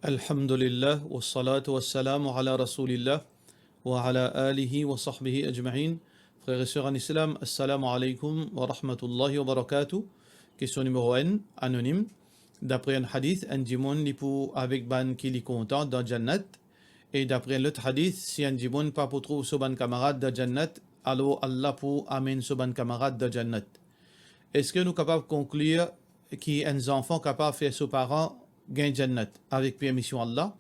Alhamdulillah, wa salatu wa salam ala rasulillah, wa ala alihi wa sahbihi ajma'in. Frères et sœurs en islam, assalamu alaikum wa rahmatullahi wa barakatuh. Question numéro 1, anonyme. D'après un hadith, un djimoun li pou avec ban qui li content dans Jannat. Et d'après l'autre hadith, si un djimoun pas pour trouver son ban camarade dans Jannat, alors Allah pour amène son ban camarade dans Jannat. Est-ce que nous sommes capables de conclure qu'un enfant capable de faire ses parents gain Jannat avec permission Allah,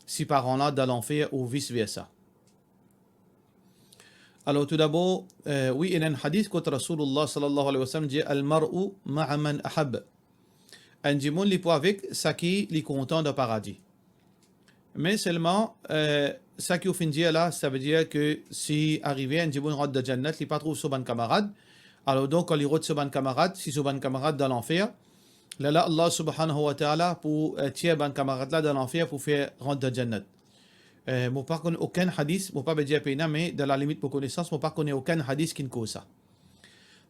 si parents-là dans l'enfer ou vice-versa? Alors tout d'abord, oui, il y a un hadith que Rasulullah sallallahu alayhi wa sallam dit Al-mar'u ma'a man ahab. Un djimoun li pour avec ça qui li content de paradis. Mais seulement, ça qui au fin dire là, ça veut dire que si arrivé un djimoun rentre de Jannat, il pas trouve son ban camarade. Alors donc, quand il rentre son ban camarade, si son ban camarade dans l'enfer, là, Allah subhanahu wa ta'ala pour tirer ban camarade là dans l'enfer pour faire rentrer de Jannat. Moi pas connais aucun hadith, moi pas dire péna, mais dans la limite pour connaissance, moi pas connais aucun hadith qui ne cause ça.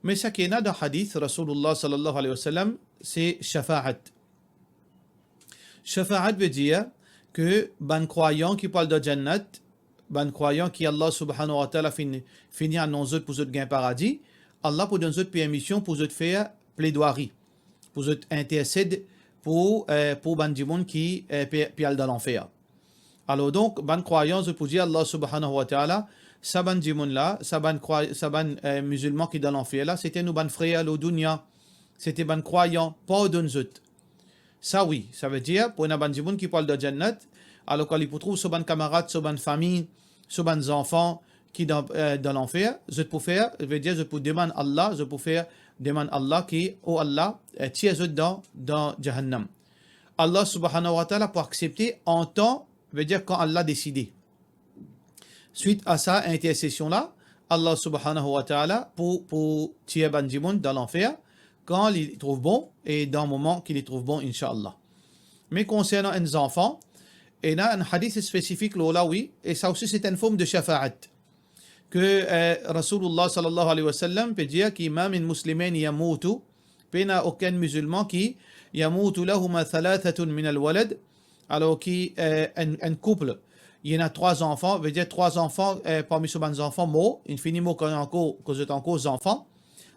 Mais ça qui est dans hadith, Rasulullah sallallahu alayhi wa sallam, c'est shafa'at. Shafa'at veut dire que ban croyant qui parle de Jannat, ban croyant qui Allah subhanahu wa ta'ala finit à nos autres pour autres gain paradis, Allah pour donner autres permission pour autres faire plaidoirie, pour autres intercède pour ban djimoun qui pial dans l'enfer. Alors donc, ban croyant, je peux dire Allah subhanahu wa ta'ala, sa ban djimoun là, sa ban musulman qui dans l'enfer là, c'était nous ban frères au dunya, c'était ban croyant, pas d'un autres. Ça oui, ça veut dire, pour un ban djimoun qui parle de Jannat, alors quand il peut trouver ce ban camarade, ce ban famille, ce ban enfants qui dans l'enfer, je peux faire, je veux dire, je peux demander Allah, je peux faire demande Allah qui, oh Allah, tire dans Jahannam. Allah subhanahu wa ta'ala pour accepter en temps, veut dire quand Allah a décidé. Suite à sa intercession là, Allah subhanahu wa ta'ala pour tirer ban djimoun dans l'enfer, quand il trouve bon et dans le moment qu'il y trouve bon, Inch'Allah. Mais concernant les enfants, il y a un hadith spécifique là, oui, et ça aussi c'est une forme de shafa'at. Que Rasulullah sallallahu alayhi wa sallam peut dire qu'il y a un musulman yamoutu, il n'y a aucun musulman qui yamoutu lahuma thalathatun min al-walad, alors qui un couple, il y en a 3 enfants, veut dire 3 enfants, parmi ces enfants mots, il finit mot quand vous êtes encore enfants,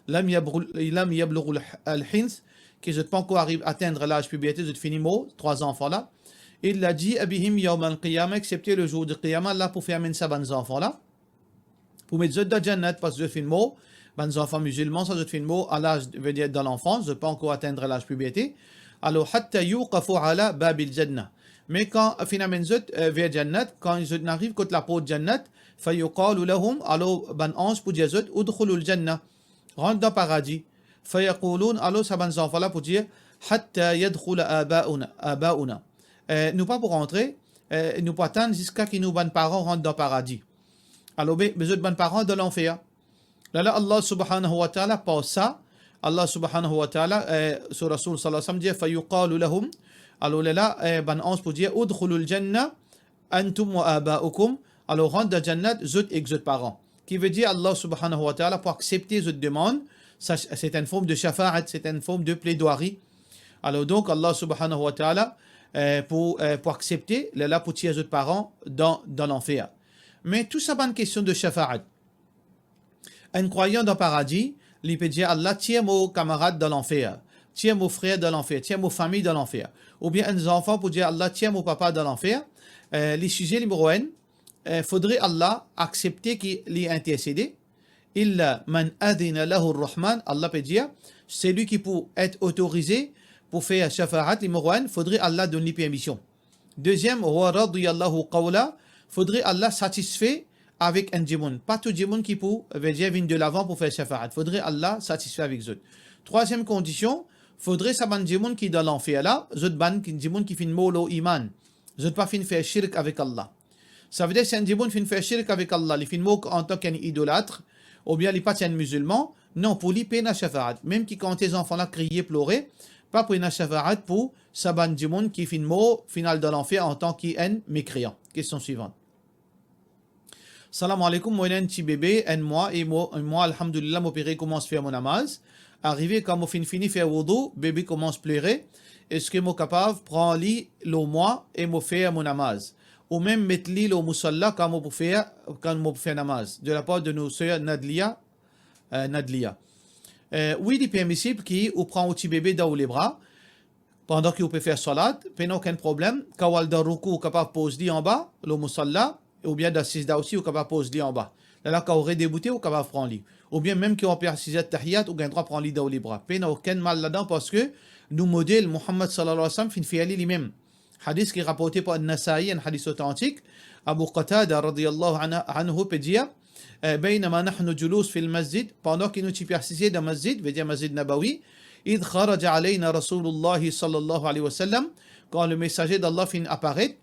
lam yablughu al-hins, qui ne pas encore arrivé à atteindre l'âge puberté, vous êtes fini mot, 3 enfants là. Il l'a dit, abihim yawm al-qiyamah, excepté le jour de qiyamah, là pour faire amener ces enfants là. Pour mettre dans Jannat, parce que je fais le mot, les enfants musulmans, ça je fais le mot, à l'âge, veut dire dans l'enfance, je ne pas encore atteindre l'âge puberté. Alors, hatta yuqafu ala babil jannah. Mais quand finalement vers Jannat, quand ils arrivent contre la porte Jannat, fayuqalu lahum, alors ban ange pour dire zot, udkhulul jannah, rentre dans le paradis. Fayaqulun, alors ça ban enfants là pour dire, hatta yadkhula abauna. Nous pas pour rentrer, nous pas attendre jusqu'à que nos parents rentrent dans le paradis. Alors, besoin de bons parents de l'enfer. Là, Allah subhanahu wa ta'ala passe ça. Allah subhanahu wa ta'ala, sur Rasul sallallahu alayhi wa sallam, dit fayuqalu lahum. Alors là, ban ange pour dire udkhulul jannah antum wa aba'ukum. Alors, rentre dans Jannat, zut et zut parents. Qui veut dire Allah subhanahu wa ta'ala pour accepter cette demande. C'est une forme de shafa'at, c'est une forme de plaidoirie. Alors donc, Allah subhanahu wa ta'ala, pour accepter, là, pour tirer zut parents dans l'enfer. Mais tout ça, c'est une question de shafa'at. Un croyant dans le paradis, il peut dire Allah, tiens mon camarade dans l'enfer, tiens mon frère dans l'enfer, tiens mon famille dans l'enfer. Ou bien un enfant pour dire Allah, tiens mon papa dans l'enfer. Les sujets numéro 1, faudrait Allah accepter qu'il est intercédé. Illa man adina lahu ar-Rahman, Allah peut dire, c'est lui qui peut être autorisé pour faire shafa'at. Numéro 1, faudrait Allah donner permission. Deuxième, wa radiyallahu qawla, faudrait Allah satisfait avec un djimoun. Pas tout djimoun qui peut venir de l'avant pour faire shafa'at. Faudrait Allah satisfait avec eux. Troisième condition, faudrait ça ban djimoun qui dans l'enfer là, zot ban djimoun qui fin molo iman. Zot pas fin faire shirk avec Allah. Ça veut dire que c'est un djimoun fin faire shirk avec Allah, il fin mo en tant qu'un idolâtre, ou bien il pas un musulman, non, pour lui pena shafa'at. Même qui quand tes enfants là criaient, pleurer, pas pour une shafa'at pour ça ban djimoun qui fin mo final de l'enfer en tant qu'un mécréant. Question suivante. Salam alaikum, moi un petit bébé, un mois, alhamdulillah, mon père commence à faire mon namaz. Arrivé quand on fini faire wudu, bébé commence à pleurer. Est-ce que je suis capable de prendre le moi et me faire mon namaz? Ou même mettre le musalla quand je fais namaz. De la part de nos sœurs Nadlia. Oui, il est permissible qu'on prend un petit bébé dans les bras pendant qu'il peut faire salat, pas aucun problème. Quand on a ruku, capable de poser en bas, le musalla, ou bien d'assisda aussi, ou capable de poser en bas. Là, quand on redébouté, ou capable de prendre lui. Ou bien même qu'on peut assister tahiyat, ou bien droit prendre lui dans les bras. Pas aucun mal là-dedans parce que nous modèle Muhammad sallallahu alayhi wa sallam fait lui-même. Hadith qui est rapporté par An-Nasa'i, un hadith authentique. Abu Qatada radiyallahu anhu peut dire بينما نحن جلوس في المسجد pendant que nous étions assis dans le masjid, veut dire masjid Nabawi, إذ خرج علينا رسول الله صلى الله عليه وسلم, quand le messager d'Allah fin apparaît,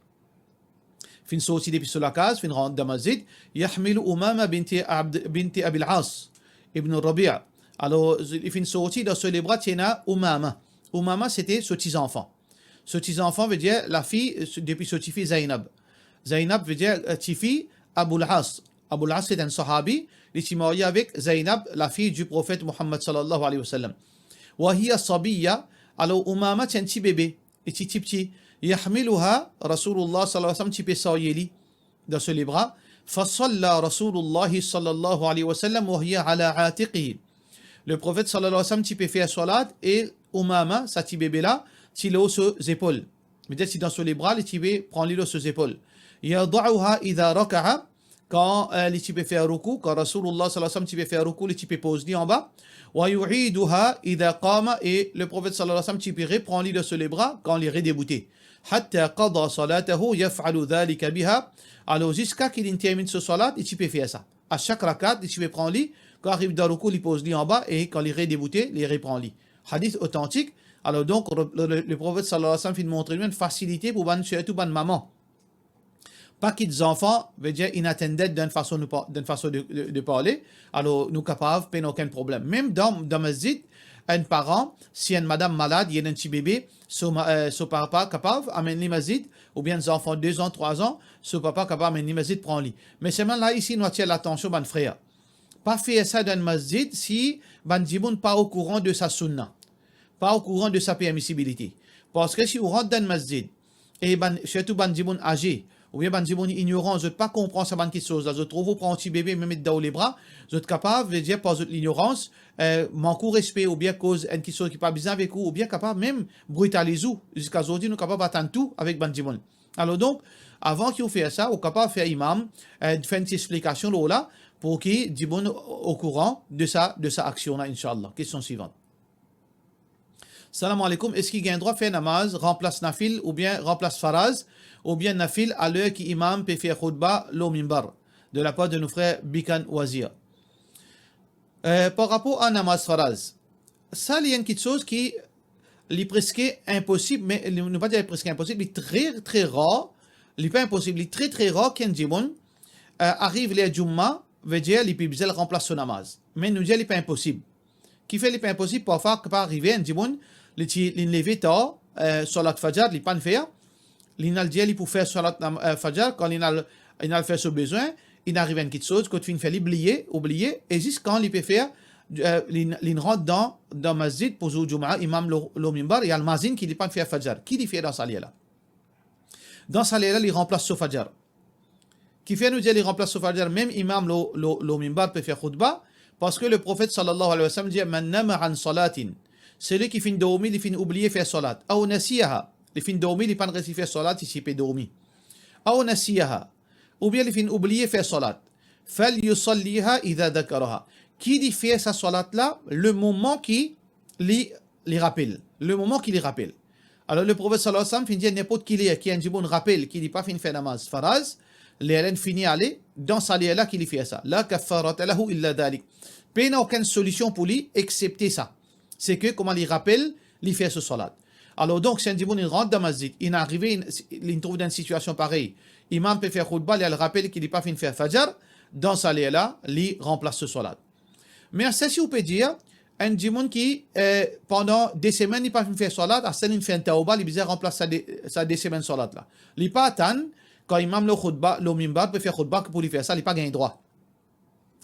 fin sorti depuis sur la case, fin rentre dans le masjid, يحمل أمامة بنت أبي العاص ابن الربيع. Alors, il fin sorti dans les bras, il y a Umama. Umama, c'était ce petit enfant. Ce petit enfant veut dire la fille, depuis ce petit fille Zainab. Zainab veut dire petit fille Abu al-As. Abu al-As, c'est un sahabi, il est marié avec Zainab, la fille du prophète Muhammad sallallahu alayhi wa sallam. وهي صبية. Alors Umama, c'est un petit bébé, un petit. يحملها رسول الله صلى الله عليه وسلم, petit pessoyeli dans ses bras. فصلى رسول الله صلى الله عليه وسلم وهي على عاتقه. Le prophète sallallahu alayhi wa sallam, tu peux faire salat et Umama, sa petit bébé là, tu l'as sur ses épaules. Mais si dans ses bras, tu peux prendre le sur ses épaules. يضعها إذا ركع, quand tu peux faire ruku, quand Rasulullah sallallahu alayhi wa sallam, tu peux faire ruku, tu peux poser en bas. ويعيدها إذا قام, et le prophète sallallahu alayhi wa sallam, tu peux reprendre le sur les bras quand il est redébouté. حتى قضى صلاته يفعل ذلك بها. Alors jusqu'à qu'il termine ce salat, tu peux faire ça. À chaque rakat, tu peux prendre lui. Quand il arrive dans le coup, il pose lui en bas, et quand il est redébouté, il reprend lui. Hadith authentique. Alors donc, le prophète sallallahu alayhi wa sallam fait montrer une facilité pour surtout ban maman. Pas qu'ils enfants, veut dire inattended d'une façon de parler. Alors nous capables, pas aucun problème. Même dans masjid, un parent, si une madame malade, il y a un petit bébé, son papa capable d'amener masjid, ou bien des enfants 2 ans, 3 ans, son papa capable d'amener masjid prend lui. Mais c'est maintenant là ici nous attire l'attention ban frère. Pas faire ça dans le masjid si ban djimoun pas au courant de sa sunna, pas au courant de sa permissibilité. Parce que si on rentre dans le masjid et surtout ban djimoun âgé, ou bien ban djimoun ignorant, je ne pas comprendre ça ban quelque chose, je trouve vous prendre un petit bébé me mettre dans les bras, je suis capable de dire par l'ignorance, manque respect, ou bien cause une question qui pas bien avec vous, ou bien capable même brutaliser vous. Jusqu'à aujourd'hui nous capable d'attendre tout avec ban djimoun. Alors donc avant qu'il fasse ça, on capable de faire imam, faire une explication là pour qu'il dit bon au courant de sa action là, Inch'Allah. Question suivante. Salam alaikum. Est-ce qu'il y a un droit de faire namaz, remplace nafil, ou bien remplace faraz, ou bien nafil à l'heure qu'imam peut faire khutbah l'au mimbar, de la part de nos frères Bikan Wazir. Par rapport à namaz faraz, ça, il y a une petite chose qui est presque impossible, mais ne pas dire presque impossible, il est très très rare, il n'est pas impossible, il est très très rare qu'un djibon arrive les Jumma, veut dire il peut remplacer son namaz. Mais nous disons il n'est pas impossible. Qui fait il n'est pas impossible pour faire que pas arriver un djibon, il lever tard, salat fajr, il pas faire, il n'a dit il peut faire salat fajr quand il a fait son besoin, il arrive une petite chose, quand il fait oublier, et juste quand il peut faire, il rentre dans masjid pour le Jum'a, imam le mimbar, il y a le mazin qui ne peut pas faire fajr. Qui il fait dans sa là? Dans sa là, il remplace ce fajr. Qui fait nous dire il remplace ce fajr, même imam le mimbar peut faire khutbah, parce que le prophète sallallahu alayhi wa sallam dit man nama an salatin, celui qui finit dormir, il finit oublier faire salat, ou nasiyaha, il finit dormir, il pas réussi faire salat, il peut dormir, ou nasiyaha, ou bien il finit oublier faire salat, fal yusalliha idha dhakaraha, qui dit faire sa salat là le moment qui les rappelle, le moment qui les rappelle. Alors le prophète sallallahu alayhi wa sallam finit dire n'importe qui est qui a un bon rappel qui dit pas fin faire namaz faraz, les finit aller dans sa là qui lui fait ça. La kafarata lahu illa dhalik. Il n'y a aucune solution pour lui excepté ça. C'est que comment il rappelle, il fait ce salat. Alors donc si un djibon il rentre dans le masjid, il est arrivé, il trouve dans une situation pareille, imam peut faire khutbah, il rappelle qu'il n'est pas fin faire fajr, dans sa là, il remplace ce salat. Mais c'est si on peut dire un djibon qui pendant des semaines il pas fin faire salat, à ce il fait un tauba, il bizarre remplace sa des semaines salat là. Il pas attendre quand imam le khutbah, le mimbar peut faire khutbah pour lui faire ça, il pas gagné droit.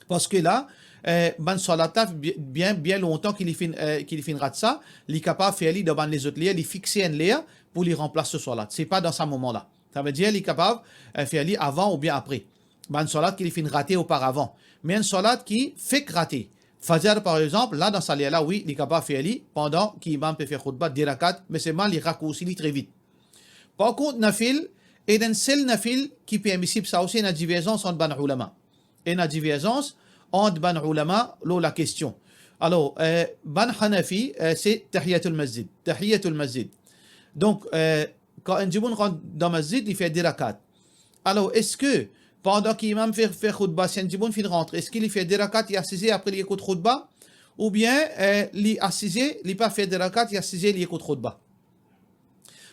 Parce que là, ban salat bien longtemps qu'il fin rate ça, il est capable de faire devant les autres liens, il fixer un lien pour lui remplacer ce salat. C'est pas dans ce moment-là. Ça veut dire il est capable de faire avant ou bien après. Ban salat qu'il fin raté auparavant. Mais un salat qui fait rater. Fajr par exemple, là dans ce lien-là, oui, il est capable de faire pendant qu'imam peut faire khutbah 10 rakat, mais c'est mal, il raccourcit très vite. Par contre, nafil, et un seul nafil qui est permissible, ça aussi, il y a une divergence entre ban ulama. Et une divergence entre ban ulama, la question. Alors, ban hanafi, c'est tahiyatul masjid. Tahiyatul masjid. Donc, quand un djiboun rentre dans le masjid, il fait 10 rakat. Alors, est-ce que pendant qu'imam fait khutbah, si un djiboun fin rentre, est-ce qu'il fait 10 rakat, il assise après il écoute khutbah? Ou bien, il assise, il pas fait 10 rakat, il assise, il écoute khutbah?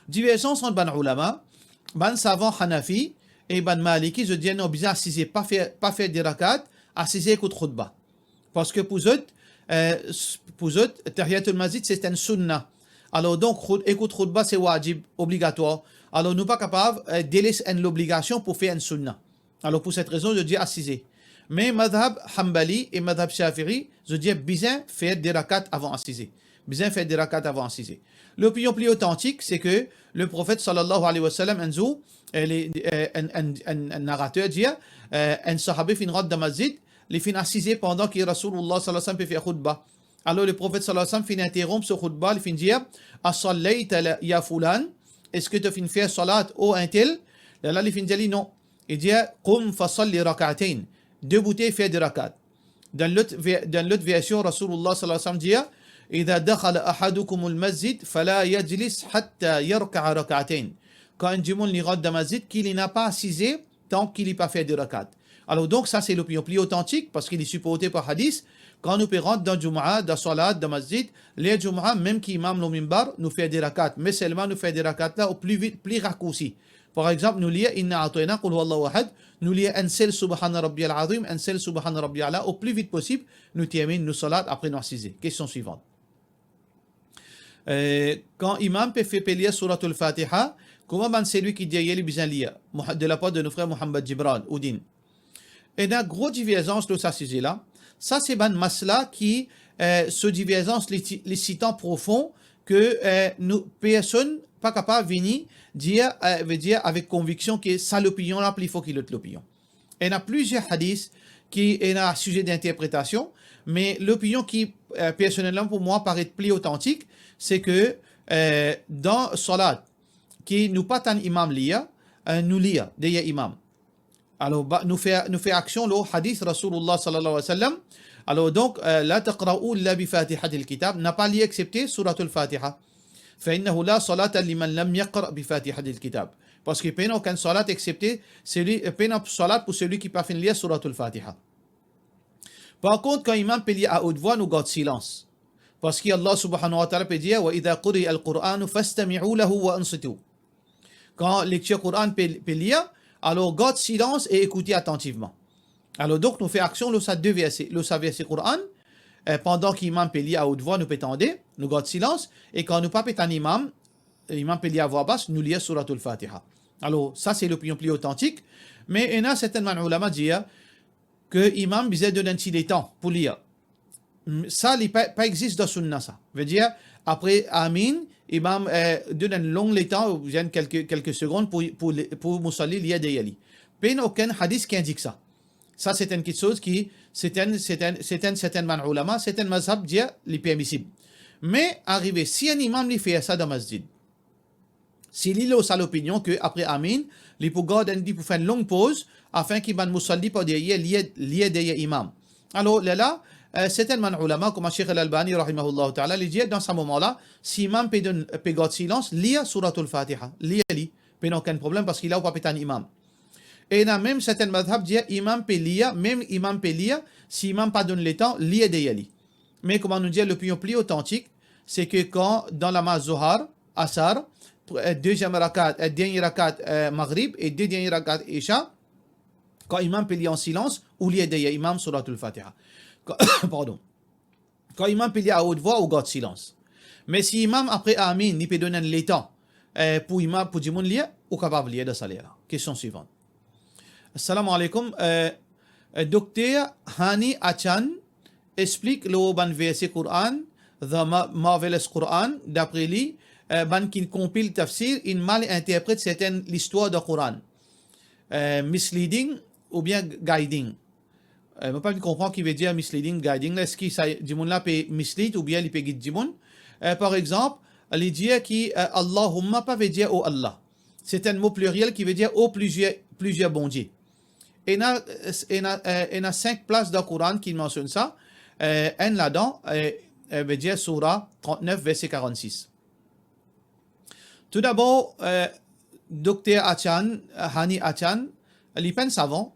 Divergence entre ban ulama, ban savant hanafi et ban maliki, je dis non, bien assise, pas fait 10 rakat, assise, écoute khutbah. Parce que pour eux, tahiyatul masjid, c'est un sunnah. Alors donc, écoute khutbah, c'est wajib, obligatoire. Alors nous pas capables de délaisser l'obligation pour faire un sunnah. Alors pour cette raison, je dis assiser. Mais madhab Hanbali et madhab Shafi'i, je dis bien faire des rakats avant assiser. Bien faire des rakats avant assiser. L'opinion plus authentique, c'est que le prophète sallallahu alayhi wa sallam, un narrateur dit, un sahabi fin rentre dans le masjid, il fin assiser pendant que Rasulullah sallallahu alayhi wa sallam peut faire khutbah. Alors le prophète sallallahu alayhi wa sallam fin interrompre ce khutbah, il fin dire, as-sallayta ya fulan, est-ce que tu fin faire salat au un tel? Là, il fin dire non. Il dit, qum fasalli rak'atayn. Deux bouteilles fait des rak'at. Dans l'autre version, Rasulullah sallallahu alayhi wa sallam dit, إذا دخل أحدكم المسجد فلا يجلس حتى يركع ركعتين. Quand un djimoun li rentre dans le masjid, qu'il n'a pas assisé tant qu'il n'a pas fait de rakat. Alors donc ça c'est l'opinion plus authentique parce qu'il est supporté par hadith. Quand nous rentrons dans Jumu'ah, dans Salat, dans Masjid, les Jumu'ah, même qui imam le mimbar, nous fait des rakats. Mais seulement nous fait des rakats là au plus vite, plus raccourci. Par exemple, nous lisons Inna a'tayna qul huwallahu ahad, nous lisons un seul Subhana Rabbiyal Azim, un seul Subhana Rabbiyal A'la, au plus vite possible, nous terminons nos Salat après nous assiser. Question suivante. Quand imam peut faire lire Suratul Fatiha, comment c'est lui qui dit il besoin lire de la part de nos frères Mohamed Gibran Oudin. Et il y a une grosse divergence de ça sujet là. Ça c'est ban masla qui ce divergence les citant profond que nous personne pas capable de venir dire avec conviction que ça l'opinion là plus fort qu'il l'autre l'opinion. Il y a plusieurs hadiths qui est un sujet d'interprétation, mais l'opinion qui personnellement pour moi paraît plus authentique, c'est que dans Salat, qui nous pas un imam lia, nous lia des imams. Alors nous fait action le hadith Rasulullah sallallahu alayhi wa sallam. Alors donc la taqra'u illa bi fatihatil kitab, n'a pas lié excepté suratul Fatiha. فإنه لا صلاة لمن لم يقرأ بفاتحة الكتاب. Parce qu'il n'y a aucun salat excepté salat pour celui qui n'a pas fait lire suratul Fatiha. Par contre, quand l'imam peut lire à haute voix, nous gardons silence. Parce qu'Allah subhanahu wa ta'ala peut dire وَإِذَا قُرِئَ الْقُرْآنُ فَاسْتَمِعُوا لَهُ وَأَنصِتُوا. Quand lecture Coran peut lire, alors garde silence et écoutez attentivement. Alors donc nous fait action le sa deux versets, le sa verset Coran, pendant qu'imam peut lire à haute voix, nous peut tendre, nous garde silence, et quand nous pas peut un imam peut lire à voix basse, nous lire suratul Fatiha. Alors ça c'est l'opinion plus authentique, mais il y a certainement ulama dire que imam besoin de donner des temps pour lire. Ça n'est pas existe dans sunna ça. Veut dire après amin, imam donne un long temps, quelques secondes pour musalli lire des yali. Mais il n'y a aucun hadith qui indique ça. Ça c'est une chose qui c'est un ulama, c'est un mazhab dire les permissible. Mais arrivé si un imam lui fait ça dans masjid, s'il a ça l'opinion que après amin, il peut garder pour faire une longue pause afin qu'il va musalli pas derrière lier derrière imam. Alors là certainement ulama comme Cheikh Al-Albani rahimahullah ta'ala il dit dans ce moment-là si imam peut garder silence lire suratul Fatiha lire pas aucun problème parce qu'il a pas un imam. Et là même certains madhab dit imam peut lire même imam peut lire si imam pas donne le temps lire derrière lui. Mais comment nous dire l'opinion plus authentique c'est que quand dans la namaz Zohar Asar deuxième rakat dernier rakat Maghrib et deux derniers rakat Isha quand imam peut lire en silence ou lire derrière imam suratul Fatiha. Pardon. Quand imam peut lire à haute voix ou garde silence. Mais si imam après amin il peut donner le temps pour imam pour dimoun lire ou capable lire de ça lire. Question suivante. Assalamu alaikum. Docteur Hani Achan explique le ban verset Quran, The Marvelous Quran, d'après lui, ban qui compile tafsir, il mal interprète certaines l'histoire du Quran. Misleading ou bien guiding. Je ne peux pas comprendre qui veut dire misleading, guiding. Est-ce que ça, du monde là peut mislead ou bien il peut guider du monde? Par exemple, il dit que Allahumma pas veut dire oh Allah. C'est un mot pluriel qui veut dire oh plusieurs bons dieux. Il y a 5 places dans le Coran qui mentionnent ça. Un là-dedans veut dire Surah 39, verset 46. Tout d'abord, Dr. Hani Achan, il n'est pas un savant,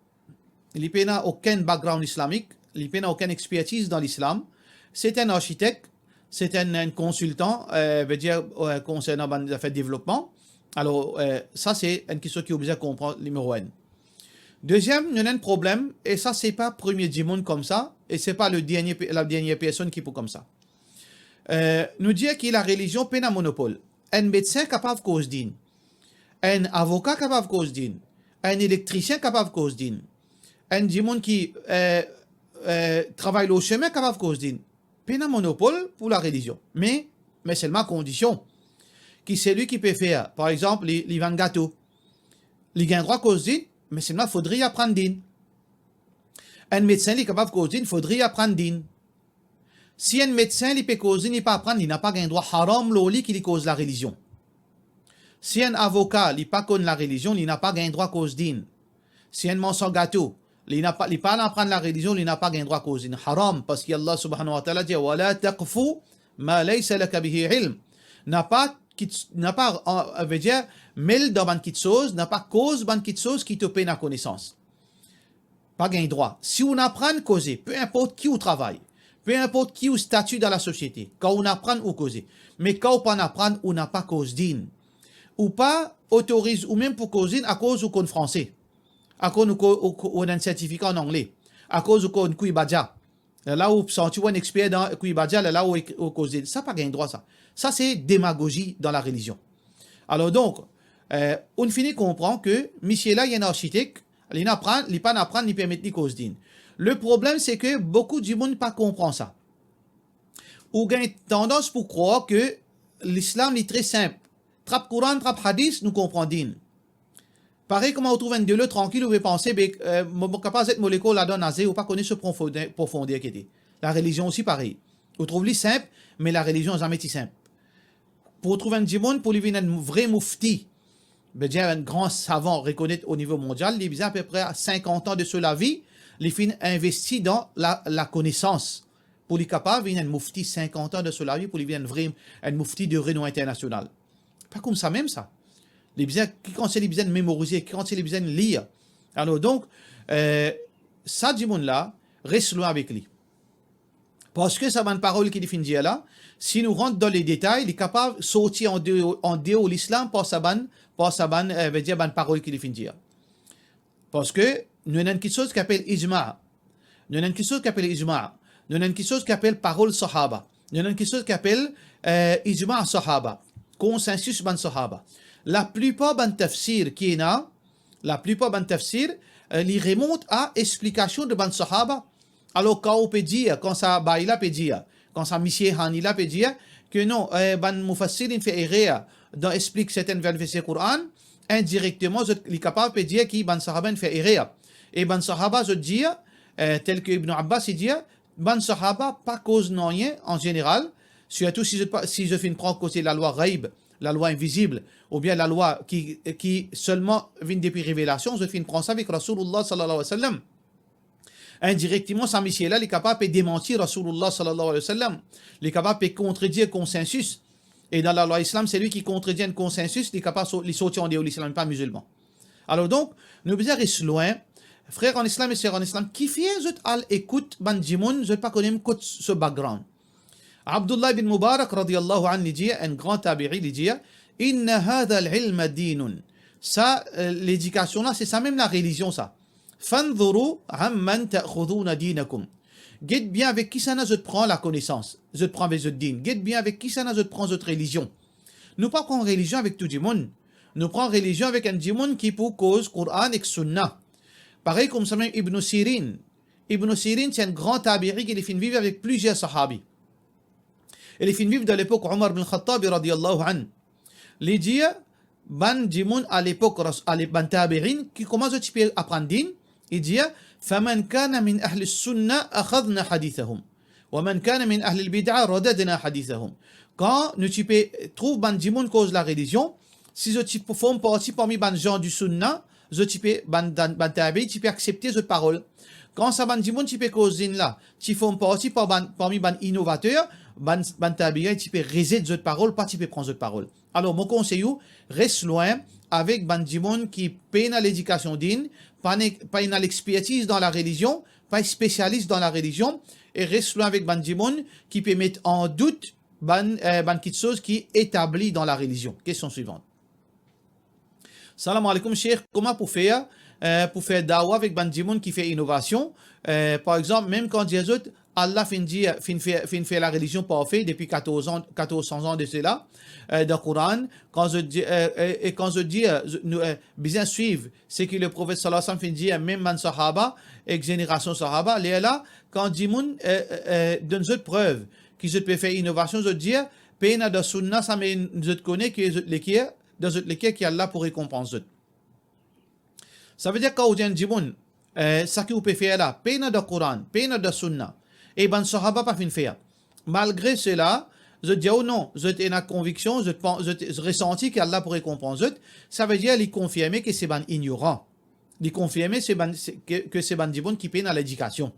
il n'a aucun background islamique, il n'a aucune expertise dans l'islam. C'est un architecte, c'est un consultant, veut dire concernant les affaires de développement. Alors, ça, c'est une question qui est obligée de comprendre, numéro 1. Deuxième, il y a un problème, et ça, c'est pas le premier du monde comme ça, et c'est pas la dernière personne qui peut comme ça. Nous dire que la religion peine un monopole. Un médecin capable de cause d'une, un avocat capable de cause d'une, un électricien capable de cause d'une, un du monde qui travaille au chemin capable de cause d'une. Peine un monopole pour la religion. Mais seulement à condition que c'est lui qui peut faire. Par exemple, les vend gâteau. Il a un droit cause d'une, mais seulement il faudrait apprendre d'une. Un médecin est capable de cause d'une, il faudrait apprendre d'une. Si un médecin il peut causer, il peut apprendre, il n'a pas un droit haram loli qui cause la religion. Si un avocat il pas connaît la religion, il n'a pas un droit cause d'une. Si un mensonge gâteau, il n'a pas apprendre la religion, il n'a pas un droit cause d'une. Haram parce qu'Allah subhanahu wa ta'ala dit wala taqfu ma laysa laka bihi ilm. N'a pas veut dire mel dans ban kit chose, n'a pas cause ban kit chose qui te paye la connaissance. Pas un droit. Si on apprend à causer, peu importe qui au travail, peu importe qui au statut dans la société, quand on apprend ou causer. Mais quand on pas apprend, on n'a pas cause d'une. Ou pas autorise, ou même pour causer à cause ou qu'on français. À cause on a un certificat en anglais. À cause ou qu'on kuibadja. Là où tu vois un expert dans kuibadja, là où on cause. Ça pas un droit ça. Ça c'est démagogie dans la religion. Alors donc, on finit comprendre que monsieur là, il y a un architecte, il n'apprend, il pas apprendre, il permet de cause d'une. Le problème, c'est que beaucoup du monde ne pas comprend ça. Ou a une tendance pour croire que l'islam est très simple. Trap Coran, trap hadith, nous comprenons. Pareil, comme on trouve un dieu tranquille, vous pouvez penser, capable d'être molécule là-dedans, nazé, ou pas connaître ce profondeur qui était. La religion aussi, pareil. Vous trouvez simple, mais la religion n'est jamais si simple. Pour trouver un monde, pour lui venir un vrai moufti, un grand savant reconnu au niveau mondial, il a à peu près 50 ans de cela vie, les fins investi dans la connaissance. Pour les capables, il y a un moufti 50 ans de cela vie, pour lui venir un moufti de renom international. Pas comme ça même ça. Les besoins, quand c'est les besoins de mémoriser, quand c'est les besoins de lire. Alors donc, ça du monde là, reste loin avec lui. Parce que ça va une parole qui définit là, si nous rentrons dans les détails, il est capable de sortir en dehors de l'islam par sa ban, veut dire une parole qui définit. Parce que nous avons quelque chose qui appelle ijma'. Nous avons quelque chose qui appelle ijma'. Nous avons quelque chose qui appelle parole sahaba. Nous avons quelque chose qui appelle ijma' sahaba. Consensus ban sahaba. La plupart ban tafsir qui est là, la plupart ban tafsir, ils remontent à explication de ban sahaba. Alors quand on peut dire, quand ça baïla peut dire, quand ça monsieur Hanila peut dire que non, ban mufassir il fait erreur dans explique certaines versets Coran, indirectement il est capable de dire que ban sahaba fait erreur. Et ban sahaba je dis tel que Ibn Abbas il dit ban sahaba pas cause non rien en général, surtout si je fais prendre côté la loi ghaib, la loi invisible ou bien la loi qui seulement vient depuis révélation, je fais prendre ça avec Rasulullah sallallahu alayhi wa sallam. Indirectement, ça monsieur là, il est capable de démentir Rasulullah sallallahu alayhi wa sallam. Il est capable de contredire le consensus. Et dans la loi islam, c'est lui qui contredit un consensus, il est capable de sortir en dehors de l'islam, pas musulman. Alors donc, nous devons rester loin. Frères en islam et sœurs en islam, qui fait al écoute ban djimoun, je ne pas connaître ce background. Abdullah ibn Mubarak radiyallahu anhu il dit, un grand tabi'i il dit, inna hadha al-ilma dinun. Ça, l'éducation là, c'est ça même la religion ça. Fanzuru amman ta'khuduna dinakum. Guette bien avec qui ça je prends la connaissance. Je prends avec votre din. Guette bien avec qui ça je prends votre religion. Nous pas prendre religion avec tout le monde. Nous prenons religion avec un monde qui pour cause Coran et Sunna. Pareil comme ça même Ibn Sirin. Ibn Sirin, c'est un grand tabi'i qui est fin vivre avec plusieurs sahabis. Il est fin vivre de l'époque Omar bin Khattab radiyallahu anhu. Les dit, ban jimoun à l'époque, ban tabi'in, qui commence à apprendre din, il dit, فَمَنْ كَانَ مِنْ أَهْلِ السُنَّةِ أَخَذْنَا حَدِيثَهُمْ وَمَنْ كَانَ مِنْ أَهْلِ الْبِدْعَةِ رَدَدْنَا حَدِيثَهُم. Quand nous trouvons ban jimoun cause la religion, si je forme partie parmi ban gens du sunna, je ban tabi'i, tu peux accepter cette parole. Quand ça ban jimoun, tu peux cause din là, tu formes partie parmi ban innovateurs, ban tabi'i, tu peux résister cette parole, pas tu peux prendre cette parole. Alors, mon conseil, reste loin avec ban jimoun qui peine à l'éducation din, pas une l'expertise dans la religion, pas spécialiste dans la religion, et reste loin avec ban jimoun qui peut mettre en doute ban quelque chose qui est établi dans la religion. Question suivante. Salam alaikum, Cheikh. Comment pour faire dawa avec ban jimoun qui fait innovation? Par exemple, même quand Jésus, Allah fait la religion parfaite depuis 1400 ans de cela, dans le Coran, quand je dis, bien suivre ce que le prophète sallallahu alayhi wa sallam dit, même man sahaba, et génération sahaba, là, quand Jimoun donne cette preuve, qui je peux faire innovation, je dis, pena de sunna, ça me je connais que dans lesquels qui Allah pour récompenser. Ça veut dire quand on dit Jimoun, ça que vous pouvez faire là, pena de Coran, pena de sunna, et ban sahaba pas fin faire. Malgré cela, je dis oh non, je ai une conviction, je ressenti qu'Allah pourrait récompenser. Ça veut dire il confirmer que c'est ban ignorant. Il confirmer que c'est ban jimoun qui peine à l'éducation.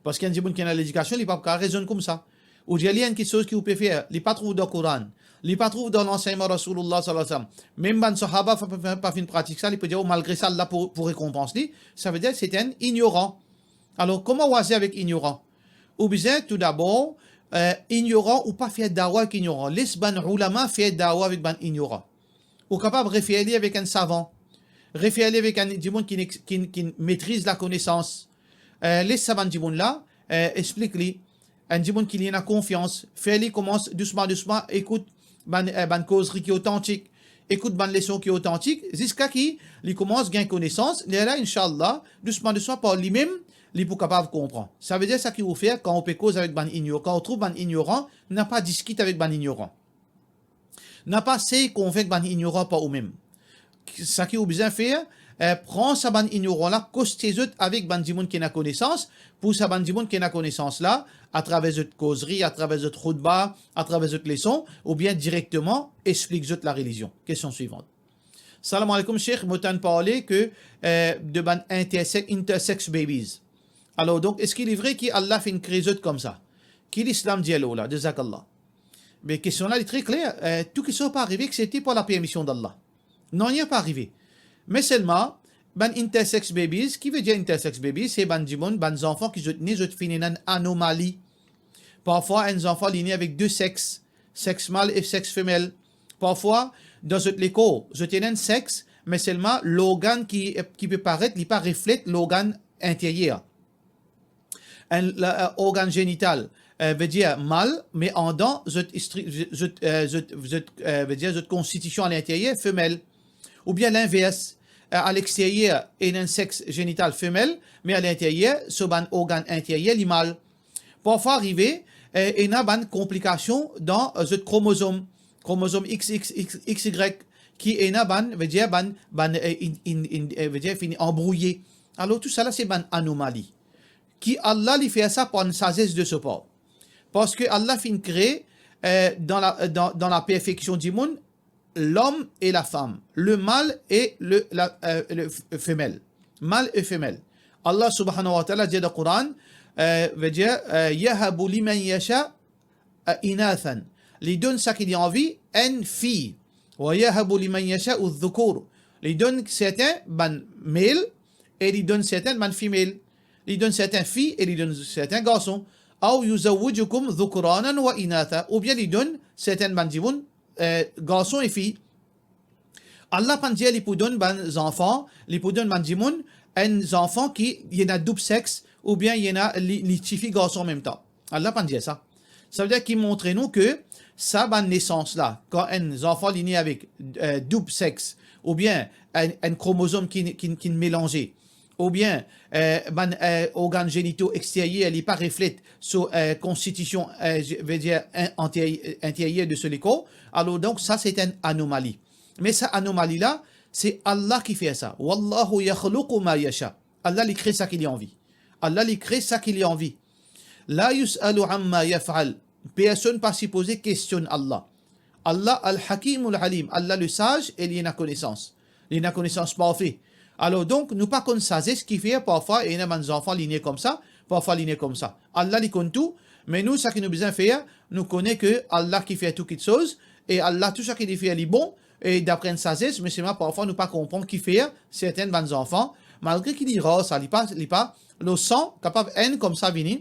Parce qu'un jimoun qui a l'éducation, il n'a pas raison comme ça. Ou il y a quelque chose qui vous peut faire, il pas trouve dans le Coran, il pas trouve dans l'enseignement Rasulullah sallallahu alayhi wa sallam. Même ban sahaba pas fin pratique ça, il peut dire oh, malgré ça Allah pour récompenser. Ça veut dire que c'est un ignorant. Alors comment oser avec ignorant? Ou bien tout d'abord ignorant ou pas faire dawa avec ignorant. Laisse ban ulama faire dawa avec ban ignorant. Ou capable de référer avec un savant. Référer avec un dimoun qui maîtrise la connaissance. Laisse ça ban dimoun là, explique-lui. Un dimoun qui lui a confiance. Fais-lui commence doucement, écoute ban causerie qui est authentique. Écoute ban leçon qui est authentique. Jusqu'à qui il commence à gagner connaissance. Et là, Inch'Allah, doucement, par lui-même, il est capable de comprendre. Ça veut dire ça qu'il faut faire quand on peut cause avec ban ignorant. Quand on trouve ban ignorant, n'a pas discuté avec ban ignorant. N'a pas essayé qu'on fait ban ignorant par eux-mêmes. Ça qu'il faut bien faire, prends sa ban ignorant là, cause tes autres avec ban dimoun qui n'a connaissance, pour sa ban dimoun qui n'a connaissance là, à travers votre causerie, à travers votre khutba, à travers votre leçon, ou bien directement explique la religion. Question suivante. Salam alaikum, Cheikh, m'entend parler que de ban intersex babies. Alors, donc, est-ce qu'il est vrai qu'Allah fait une création comme ça? Qui l'islam dit là, de Zakallah? Mais la question là est très claire. Tout qui ne soit pas arrivé, que c'était pour la permission d'Allah. Non, il n'y a pas arrivé. Mais seulement, ban intersex babies, qui veut dire intersex babies, c'est ban dimoun, ban enfants qui sont nés une anomalie. Parfois, un enfant est né avec deux sexes, sexe mâle et sexe femelle. Parfois, dans l'écho, je tiens un sexe, mais seulement l'organe qui peut paraître, il pas reflète l'organe intérieur. L'organe génital veut dire mâle, mais en dedans, veut dire constitution à l'intérieur femelle. Ou bien l'inverse, à l'extérieur, il y a un sexe génital femelle, mais à l'intérieur, ce organe intérieur, il est mâle. Parfois, arrivé, il y a une complication dans le chromosome XY, qui est veut dire embrouillé. Alors, tout ça là, c'est une anomalie. Qui Allah lui fait ça pour une sagesse de ce port. Parce que Allah fin créé dans la perfection du monde l'homme et la femme, le mâle et le femelle. Mâle et femelle. Allah subhanahu wa ta'ala dit dans le Coran, veut dire yahabu liman yasha inathan. Il donne ça qu'il a envie, une fille. Wa yahabu liman yasha udhukur. Il donne certains ban mâle et il donne certains ban femelle. Il donne certaines filles et il donne certains garçons. Ou yuzawwijukum dhukuranan wa inatha. Ou bien il donne certains bandimoun, garçons et filles. Allah pense il peut donner des enfants, il peut donner bandimoun, un enfant qui y en a double sexe, ou bien il y en a les filles garçons en même temps. Allah pense ça. Ça veut dire qu'il montre nous que ça, ban naissance là, quand un enfant est né avec double sexe, ou bien un chromosome qui est mélangé, ou bien organes génitaux extérieurs, il pas reflète sur constitution, je veux dire, intérieure de ce corps, alors donc ça c'est une anomalie. Mais cette anomalie-là, c'est Allah qui fait ça. Wallahu yakhluqu ma yasha. Allah il crée ça qu'il a envie. Allah il crée ça qu'il a envie. La yus'alu amma yaf'al. Personne pas supposé questionne Allah. Allah al-Hakim al-Alim. Allah le sage et il a connaissance. Il a connaissance parfaite. Alors donc, nous pas comme ça. C'est ce qui fait parfois, il y a des enfants lignés comme ça, parfois lignés comme ça. Allah il connaît tout, mais nous, ce que nous besoin faire, nous connaissons que Allah qui fait toutes choses, et Allah, tout ce qu'il fait, il est bon, et d'après une sagesse, mais c'est moi, parfois, nous pas comprendre qui fait certains de enfants, malgré qu'il dit rare, ça, il pas, le sang, capable haine comme ça, venir.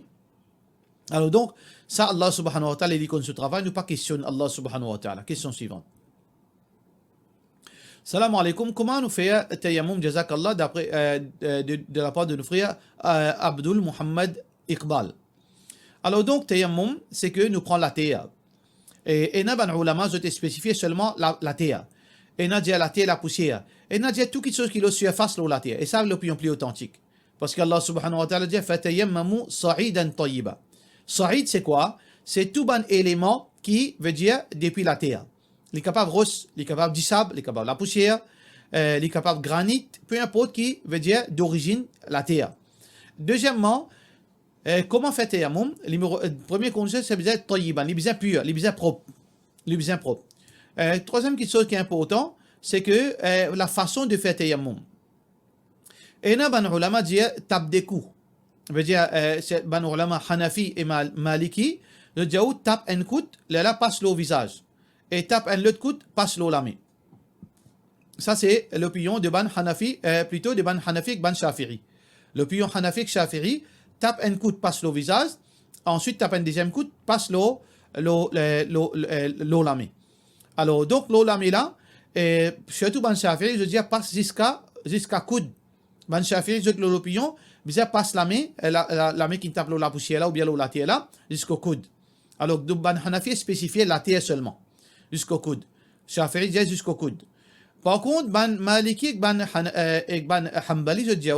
Alors donc, ça, Allah subhanahu wa ta'ala, il dit qu'on se travaille, nous pas questionne Allah subhanahu wa ta'ala. Question suivante. Salam alaikum. Comment nous faire tayammum, jazakallah, d'après, de la part de nos frères Abdul Muhammad Iqbal. Alors donc, tayammum, c'est que nous prenons la terre. Et n'a pas ulama, je t'ai spécifié seulement la terre. Et n'a dit la terre, la poussière. Et n'a dit tout quelque chose qui le surface la terre. Et ça, c'est l'opinion plus authentique. Parce qu'Allah subhanahu wa ta'ala dit fatayammamu sa'idan tayyiba. Sa'id, c'est quoi? C'est tout bon élément qui veut dire depuis la terre. Il est capable de rose, il est capable du sable, il est capable de la poussière, il est capable de granit, peu importe qui veut dire d'origine la terre. Deuxièmement, comment faire tayammum? Premier conseil, c'est bien tayyiban, il est bien pur, il est bien propre. Il est bien propre. Troisième chose qui est important, c'est que la façon de faire tayammum. Et là, ban ulama dit tape des coups. Veut dire, c'est ban ulama Hanafi et Maliki, le diaou tape un coup, là passe l'eau au visage. Et tape un autre coup, passe l'eau la main. Ça, c'est l'opinion de ban Hanafi, plutôt de ban Hanafi et ban Shafiri. L'opinion Hanafi et Shafiri, tape un coup, passe l'eau au visage. Ensuite, tape un deuxième coup, passe l'eau la main. Alors, donc, l'eau la main là, surtout ban Shafiri, je dis, passe jusqu'à coude. Ban Shafiri, je dis l'opinion, bizarre passe la main, la main qui tape la poussière là, ou bien l'eau la terre là, jusqu'au coude. Alors, ban Hanafi spécifié la terre seulement, jusqu'au coude. Shafi'i dit jusqu'au coude. Par contre, ban Maliki et ban Hanbali, je dis,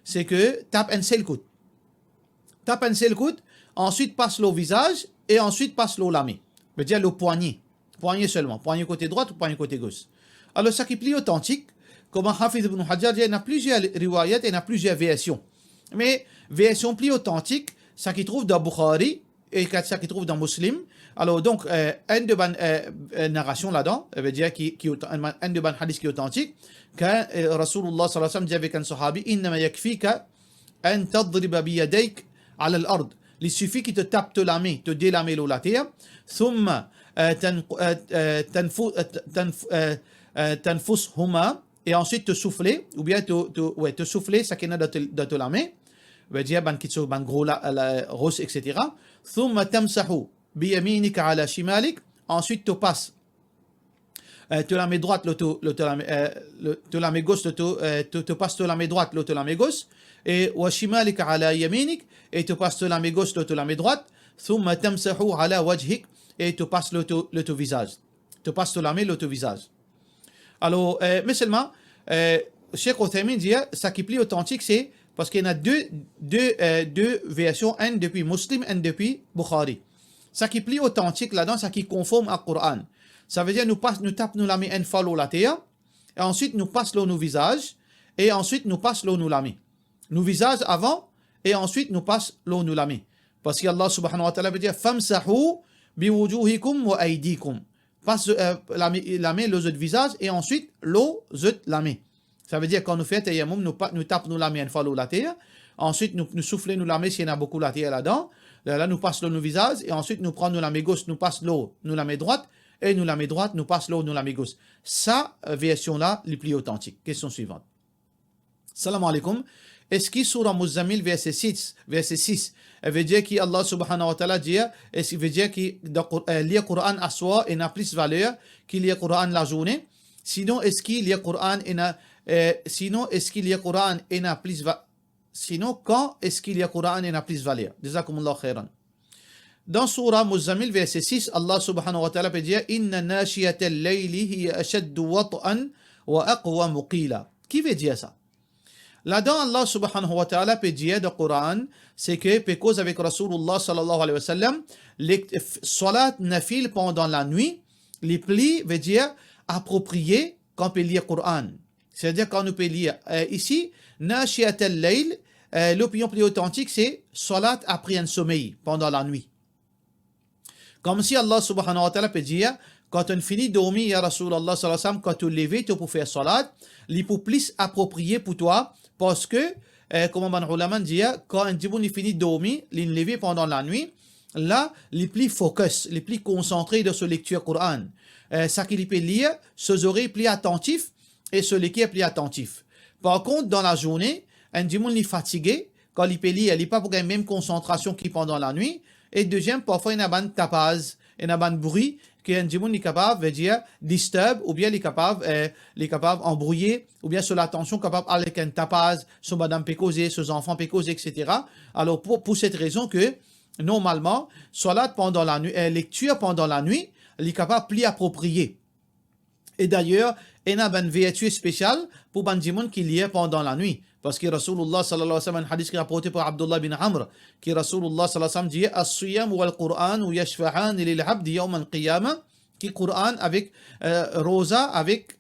c'est que tape un seul coude. Tape un seul coude, ensuite passe l'eau au visage, et ensuite passe l'eau la main. Je veux dire le poignet. Poignet seulement. Poignet côté droit ou poignet côté gauche. Alors, ça qui est plus authentique, comme Hafiz ibn Hajar dit, il y a plusieurs riwayat, il y a plusieurs versions. Mais version plus authentique, ça qui trouve dans Bukhari et ça qui trouve dans Muslim. Alors donc, un de ban narration là-dedans, veut dire un de ban hadith qui est authentique, quand Rasulullah sallallahu alayhi wa sallam dit avec un sahabi, innama yakfika an tadriba biyadayk ala al-ard. Il suffit qu'il te tape la main, te délamer l'eau la terre, thumma tanfushuma, et ensuite te souffler, ou bien te souffler, ça qui est dans la main, veut dire ban kitso, ban gros rose, etc. Thumma tamsahu biyaminika ala shimalik, ensuite te passe, te la main droite, te la main gauche, te passe te la main droite, te la main gauche, et wa shimalika ala yaminik, et te passe te la main gauche, te la main droite, thumma tamsahu ala wajhik, et te passe le visage. Te passe te la main, le visage. Alors, mais seulement, Cheikh Othaymin dit, ça qui est plus authentique, c'est parce qu'il y en a deux versions, une depuis Muslim, une depuis Bukhari. Ça qui est plus authentique là-dedans, ça qui est conforme au Coran. Ça veut dire, nous tapons la main une fois l'eau la terre, et ensuite nous passe l'eau nos visages, et ensuite nous passe l'eau nous la main. Nous visage avant, et ensuite nous passe l'eau nous la main. Parce qu'Allah subhanahu wa ta'ala veut dire, famsahu biwujuhikum wa aydikum. Passe la main, le visage, et ensuite l'eau, la main. Ça veut dire quand nous faisons tayammum, nous tapons la main une fois l'eau la terre, ensuite nous soufflons la main s'il y en a beaucoup la terre là-dedans, là nous passons l'eau nous visage, et ensuite nous prenons la main gauche, nous passons l'eau, nous la main droite, et nous la main droite, nous passons l'eau, nous la main gauche. Ça, version-là, les plus authentique. Question suivante. Salam alaikum. Est-ce que Surah Muzammil, verset 6, veut dire qu'Allah subhanahu wa ta'ala dit, est-ce qu'il veut dire que lire Coran à soi n'a plus valeur qu'il lire Coran la journée? Sinon, est-ce qu'il lire Coran n'a plus valeur? Sinon, quand est-ce qu'il y a Coran n'a plus valeur? Jazakumullah khairan. Dans Surah Muzammil, verset 6, Allah subhanahu wa ta'ala peut dire, Inna nashiyata al-layli hiya ashaddu wat'an wa aqwa muqila. Qui veut dire ça? Là-dedans, Allah subhanahu wa ta'ala peut dire dans le Coran, c'est que, pour cause avec Rasulullah sallallahu alayhi wa sallam, les salat nafil pendant la nuit, les plis veut dire approprié quand on peut lire le Coran. C'est-à-dire quand on peut lire. Ici, Nashiat al-Layl, l'opinion plus authentique, c'est salat après un sommeil pendant la nuit. Comme si Allah subhanahu wa ta'ala peut dire, quand on finit de dormir, ya Rasulallah sallallahu alayhi wa sallam, quand tu te leves, tu peux faire salat, il peut plus approprié pour toi, parce que, comme on ulama dit, quand un djiboun finit de dormir, il levé pendant la nuit, là, il est plus focus, il est plus concentré de sa lecture Coran. Ça qu'il peut lire, ses oreilles plus attentifs et ce qui est plus attentif. Par contre, dans la journée, un djiboun est fatigué, quand il peut lire, il n'est pas pour la même concentration qu'il pendant la nuit. Et deuxième, parfois, il y a un tapage, il y a un bruit, qu'un djimoun est capable de dire disturb, ou bien il est capable d'embrouiller, ou bien sur l'attention, capable avec un tapage, sur madame peut causer, sur enfants peut causer, etc. Alors, pour cette raison que, normalement, salat pendant la nuit, lecture pendant la nuit, il est capable de plus approprié. Et d'ailleurs, il y a une vertu spéciale pour les gens qui lient pendant la nuit. Parce que Rasulullah sallallahu alayhi wa sallam, un hadith qui est rapporté par Abdullah bin Amr, qui Rasulullah sallallahu alayhi wa sallam dit As-siyam wal Qur'an ou yashfa'an lil abdi yawm al-qiyamah, qui Qur'an avec rosa, avec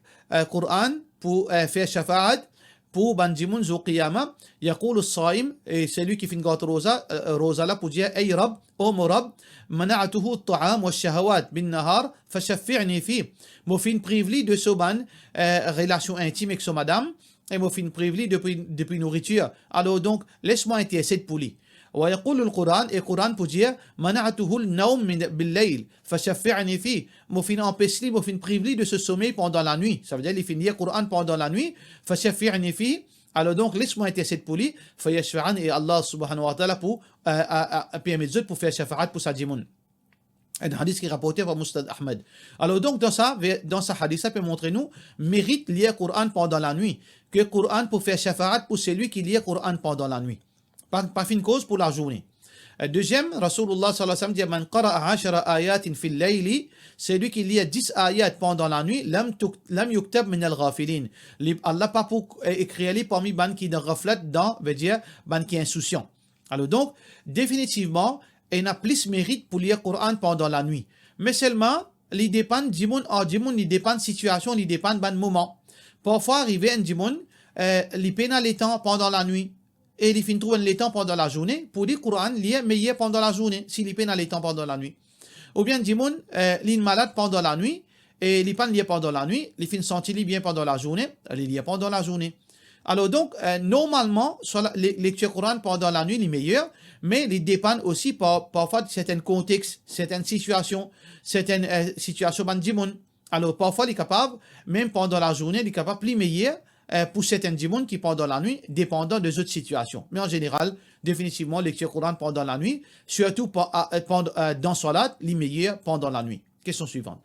Qur'an pour faire shafa'at pour banjimoun zo qiyamah. Yaqul as-saim, et c'est lui qui fait une gâte rosa là pour dire Ay Rab, ô mon Rab, mana'atuhu at-ta'am wa shahawat bin nahar, fashaffi'ni fi. Mofin privé de ce ban relation intime avec son madame. Et moi, fin privé depuis nourriture. Alors donc, laisse-moi intercéder pour lui. ويقول القرآن et Coran pour dire منعته النوم بالليل فشفعني فيه. Moi, fin empêche lui, moi, fin privé de se sommeil pendant la nuit. Ça veut dire, il finit le Coran pendant la nuit. فشفعني فيه. Alors donc, laisse-moi intercéder pour lui. فيشفعن et Allah subhanahu wa ta'ala pour permettre pour faire shafa'at pour sa djimoun. Un hadith qui est rapporté par Mustad Ahmed. Alors donc, dans ça hadith, ça peut montrer nous mérite lire le Coran pendant la nuit. Que le Coran pour faire shafa'at pour celui qui lit le Coran pendant la nuit. Pas fin cause pour la journée. Deuxième, Rasulullah sallallahu alayhi wa sallam dit Man qara'a ashara ayatin fil layli, celui qui lit 10 ayats pendant la nuit, lam yuktab min al-ghafilin. Allah pas pour écrire parmi ban qui ne reflète dans, veut dire ban qui est insouciant. Alors donc, définitivement, il a plus mérite pour lire le Coran pendant la nuit. Mais seulement, il dépend du monde, il dépend de situation, il dépend de moment. Parfois, arriver un djimoun, il peine les temps pendant la nuit. Et il finit trouver les temps pendant la journée. Pour dire Coran, il est meilleur pendant la journée, s'il peine les temps pendant la nuit. Ou bien djimoun, il est malade pendant la nuit, et il peine lié pendant la nuit, il finit sentir bien pendant la journée, il est lié pendant la journée. Alors donc, normalement, les lectures Coran pendant la nuit, il est meilleur, mais il dépend aussi parfois de certains contextes, certaines situations bandimoun. Alors parfois, il est capable, même pendant la journée, il est capable plus meilleur pour certains djimoun qui pendant la nuit, dépendant des autres situations. Mais en général, définitivement, lecture Coran pendant la nuit, surtout dans Salat, il est meilleur pendant la nuit. Question suivante.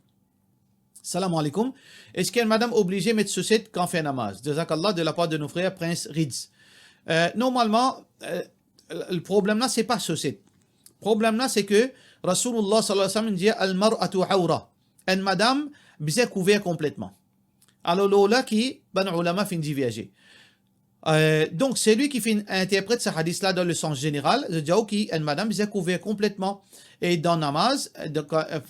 Salam alaikum. Est-ce qu'une madame obligée de mettre chaussette quand fait namaz? Jazakallah de la part de nos frères Prince Rids. Normalement, le problème là, c'est pas chaussette. Le problème là, c'est que Rasulullah sallallahu alayhi wa sallam dit Al-mar'atu awra. Une madame, bien couvert complètement. Alors là, qui, ben ulama fin diverger. Donc, c'est lui qui interprète ce hadith là dans le sens général. Je dis qui, une madame, bien couvert complètement. Et dans namaz,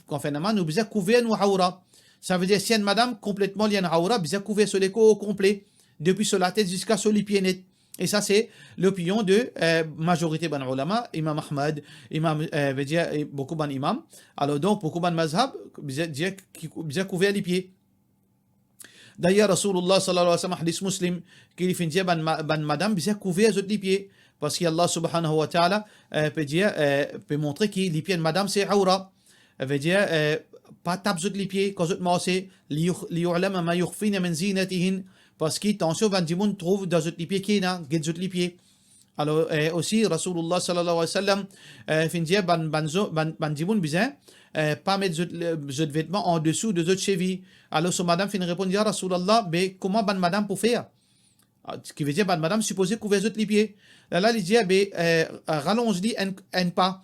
quand fait namaz, nous bien couvert nous awra. Ça veut dire si une madame complètement liée à aura, bien couvert sur les côtes au complet, depuis sur la tête jusqu'à sur les pieds nets. Et ça, c'est l'opinion de majorité ban ulama, Imam Ahmad, veut dire beaucoup ban imam. Alors donc, beaucoup ban mazhab, bien couvert les pieds. D'ailleurs, Rasulullah sallallahu alayhi wa sallam, hadith muslim, qui fait dire ban madame, bien couvert les pieds. Parce qu'Allah subhanahu wa ta'ala peut montrer que les pieds de madame, c'est aura. Veut dire, pas tape sur les pieds, quand vous massez, liyu'lama ma yukhfina min zinatihin, parce que attention, van dimoun trouve dans les pieds qui na, get sur les pieds. Alors aussi, Rasulullah sallallahu alayhi wa sallam, fin dire ban dimoun bizarre, pas mettre les vêtements en dessous de votre cheville. Alors son madame fin répond, ya Rasulallah, mais comment ban madame pour faire? Ce qui veut dire, ban madame supposé couvrir les pieds. Là, il dit, rallonge-lui un pas.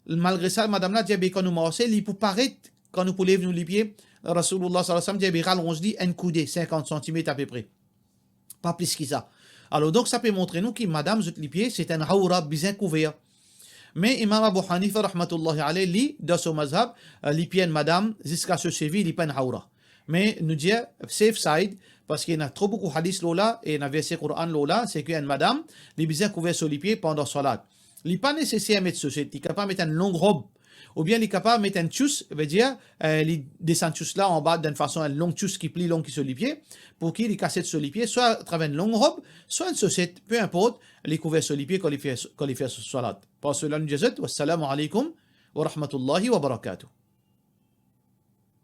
Malgré ça, madame là dit, quand nous marchons, il peut paraître, quand nous pouvons lever les pieds, Rasulullah sallallahu alayhi wa sallam dit, rallonge-lui un coudé, 50 cm à peu près. Pas plus que ça. Alors donc ça peut montrer nous que madame zut les pieds c'est un aura bien couvert. Mais Imam Abu Hanifa rahmatullahi alayhi li dans son mazhab les pieds de madame jusqu'à ce cheville il pas un aura. Mais nous dit safe side parce qu'il y a trop beaucoup de hadiths lola et un verset Coran lola c'est qu'une madame les bien couvert sur les pieds pendant salat. Il n'est pas nécessaire de mettre ceci, il est capable de mettre une longue robe ou bien il est capable de mettre un tchous, veut dire il descend tchous là en bas d'une façon un long tchous qui plie long qui sur les pieds pour qu'il les casse sur les pieds soit à travers une longue robe soit une chaussette peu importe les couverts sur les pieds quand il fait salat. Pour cela nous disons wassalamu alaikum wa rahmatullahi wa barakatuh.